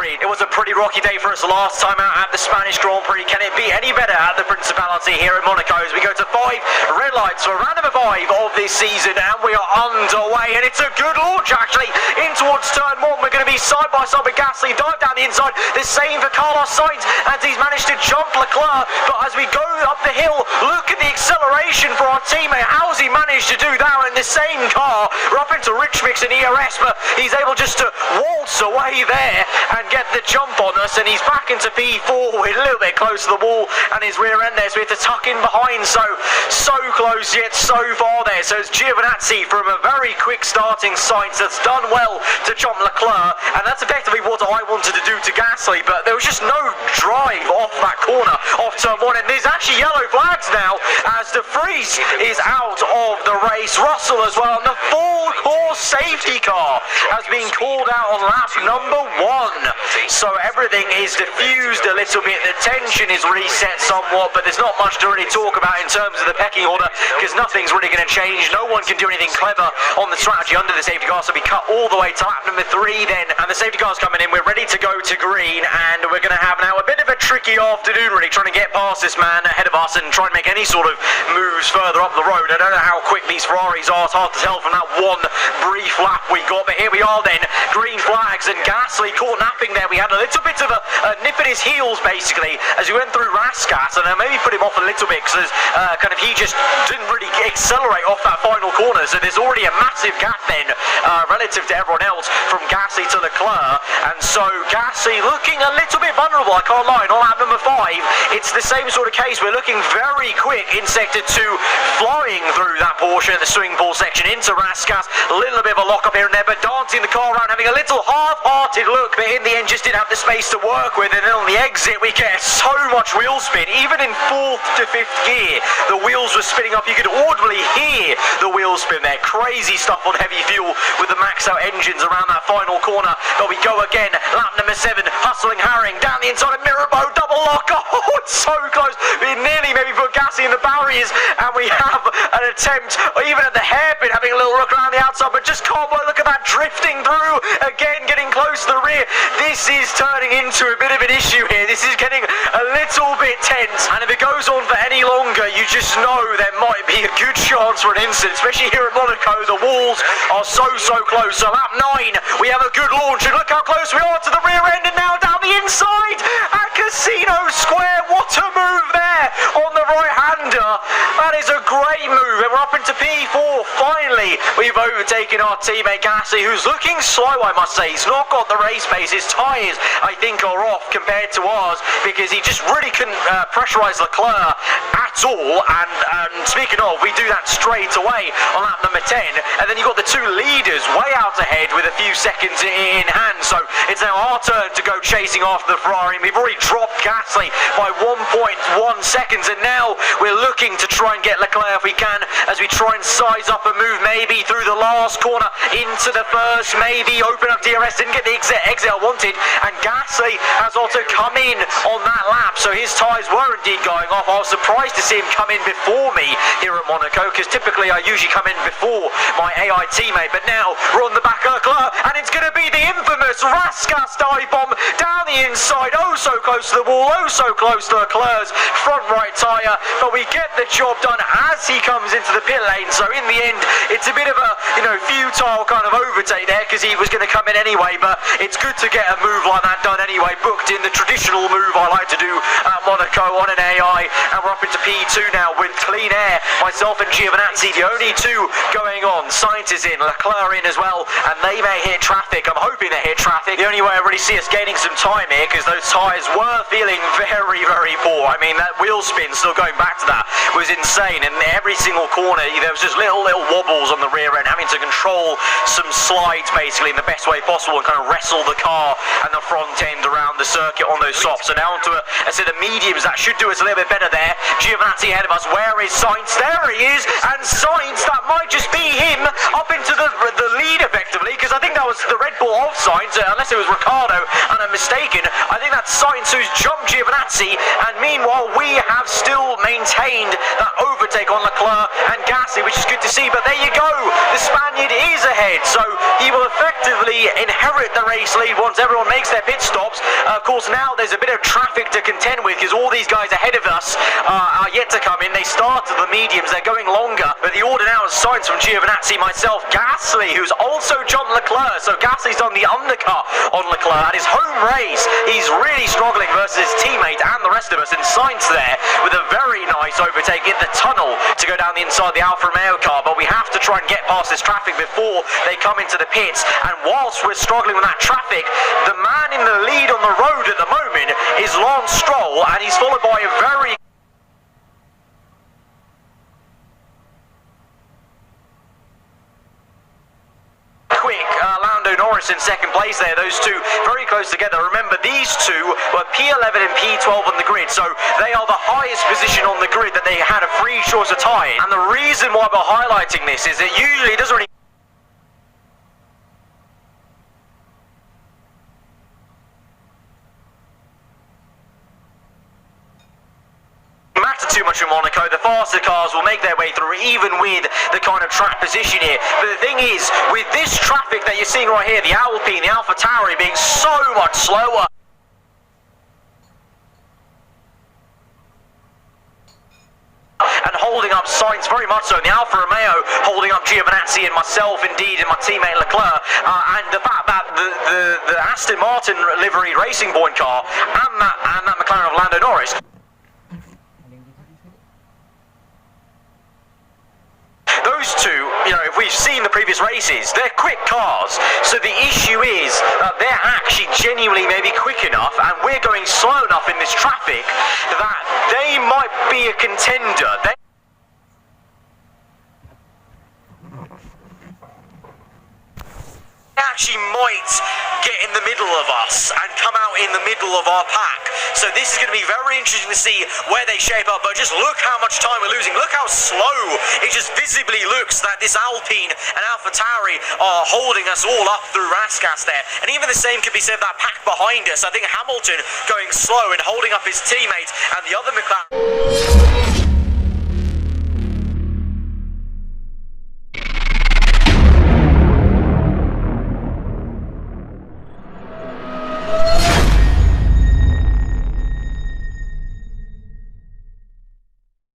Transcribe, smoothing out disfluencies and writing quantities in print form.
grid. It was a pretty rocky day for us last time out at the Spanish Grand Prix. Can it be any better at the Principality here in Monaco as we go to 5 red lights for round number 5 of this season, and we are underway, and it's a good launch actually in towards turn 1. We're going to be side by side with Gasly, dive down the inside. The same for Carlos Sainz as he's managed to jump Leclerc, but as we go up the hill, look at the acceleration for our teammate. How's he managed to do that in the same car? We're up into Rich Mix and ERS, but he's able just to waltz away there and get the jump on us, and he's back into P4. We're a little bit close to the wall and his rear end there, so we have to tuck in behind. So close yet so far there. So it's Giovinazzi from a very quick starting Sainz that's done well to jump Leclerc, and that's effectively what I wanted to do to Gasly, but there was just no drive off that corner off turn 1, and there's actually yellow flags now as De Vries is out of the race. Russell as well, and the full course safety car has been called out on lap number 1. So everything is diffused a little bit, the tension is reset somewhat, but there's not much to really talk about in terms of the pecking order because nothing's really going to change. No one can do anything clever on the strategy under the safety car, so we cut all the way to lap number 3 then, and the safety car's coming in. We're ready to go to green, and we're going to have now a bit of a tricky afternoon really, trying to get past this man ahead of us and try and make any sort of moves further up the road. I don't know how quick these Ferraris are, it's hard to tell from that one brief lap we got, but here we are then, green flags, and Gasly caught napping there. We had a little bit of a nip in his heels basically as we went through Rascat, and maybe put him off a little bit because he just didn't really accelerate off that final corner, so there's already a massive gap then relative to everyone else from Gasly to Leclerc, and so Gasly looking a little bit vulnerable, I can't lie. On lap number 5 it's the same sort of case. We're looking very quick in sector 2, flying through that portion of the swimming pool section into Rascat, a little bit of a lock up here and there, but dancing the car around, having a little half-hearted look, but in the end just didn't have the space to work with, and then on the exit we get so much wheel spin. Even in 4th to 5th gear the wheels were spinning up, you could audibly hear the wheels spin there. Crazy stuff on heavy fuel with the max out engines around that final corner, but we go again, lap number 7, hustling, harrying down the inside of Mirabeau, double lock. Oh, it's so close. We nearly maybe put Gasly in the barriers, and we have an attempt, or even at the hairpin, having a little look around the outside, but just can't work. Look at that, drifting through again, getting close to the rear. This is turning into a bit of an issue here. This is getting a little bit tense, and if it goes on for any longer, you just know there might be a good chance for an incident, especially here at Monaco. The walls are so close. So lap 9 we have a good launch, and look how close we are to the rear end, and now down the inside at Casino Square. What a move there on the right-hander. That is a great move, and we're up into P4. Finally we've overtaken our teammate Gasly, who's looking slow, I must say. He's not got the race pace. His tyres I think are off compared to ours because he just really couldn't pressurise Leclerc at all, and speaking of, we do that straight away on lap number 10, and then you've got the 2 leaders way out ahead with a few seconds in hand, so it's now our turn to go chasing after the Ferrari, and we've already dropped Gasly by 1.1 seconds, and now we're looking to try and get Leclerc if we can, as we try and size up a move maybe through the last corner into the first, maybe open up DRS, didn't get the exit I wanted, and Gasly has also come in on that lap, so his tyres were indeed going off. I was surprised to see him come in before me here at Monaco, because typically I usually come in before my AI teammate, but now we're on the back of Leclerc, and it's going to be the infamous Rascat dive bomb down the inside, oh so close to the wall, oh so close to Leclerc's front right tyre, but we get the job done as he comes into the pit lane. So in the end it's a bit of a futile kind of overtake there, because he was going to come in anyway, but it's good to get a move like that done anyway, booked in, the traditional move I like to do at Monaco on an AI, and we're up into P2 now with clean air, myself and Giovinazzi, the only 2 going on. Sainz is in, Leclerc in as well, and they may hit traffic. I'm hoping they hit traffic. The only way I really see us gaining some time here, because those tyres were feeling very poor. I mean, that wheel spin, still going back to that, was insane, and every single corner there was just little wobbles on the rear end, having to control some slides basically in the best way possible and kind of wrestle the car and the front end around the circuit on those softs. So now onto a set of mediums that should do us a little bit better there. Giovinazzi ahead of us. Where is Sainz? There there he is, and Sainz, that might just be him up into the lead effectively, because I think that was the Red Bull of Sainz, unless it was Ricciardo and I'm mistaken. I think that's Sainz who's jumped Giovinazzi, and meanwhile we have still maintained that overtake on Leclerc and Gasly, which is good to see. But there you go, the Spaniard is ahead, so he will effectively inherit the race lead once everyone makes their pit stops. Of course, now there's a bit of traffic to contend with, because all these guys ahead of us are yet to come in. They started the mediums, they're going longer, but the order now is Sainz from Giovinazzi, myself, Gasly, who's also jumped Leclerc, so Gasly's done the undercut on Leclerc at his home race. He's really struggling versus his teammate and the rest of us, and Sainz there with a very nice overtake in the tunnel to go down the inside the Alfa Romeo car. But we have to try and get past this traffic before they come into the pits, and whilst we're struggling with that traffic, the man in the lead on the road at the moment is Lance Stroll, and he's followed by a very quick Lando Norris in second place there. Those two very close together. Remember, these two were P11 and P12 on the grid, so they are the highest position on the grid that they had a free choice of tyre. And the reason why we're highlighting this is that usually it doesn't really matter too much in Monaco. The faster cars will make their way through, even with the kind of track position here. But the thing is, with this traffic that you're seeing right here, the Alpine, the AlphaTauri being so much slower, and holding up Sainz very much so, and the Alfa Romeo holding up Giovinazzi and myself, indeed, and my teammate Leclerc, and the fact that the Aston Martin livery Racing Point car and that McLaren of Lando Norris, those two, you know, if we've seen the previous races, they're quick cars. So the issue is that they're actually genuinely maybe quick enough, and we're going slow enough in this traffic that they might be a contender. They actually might get in the middle of us and come out in the middle of our pack. So this is going to be very interesting to see where they shape up. But just look how much time we're losing. Look how slow it just visibly looks that this Alpine and AlphaTauri are holding us all up through Raskas there. And even the same could be said of that pack behind us. I think Hamilton going slow and holding up his teammate and the other McLaren.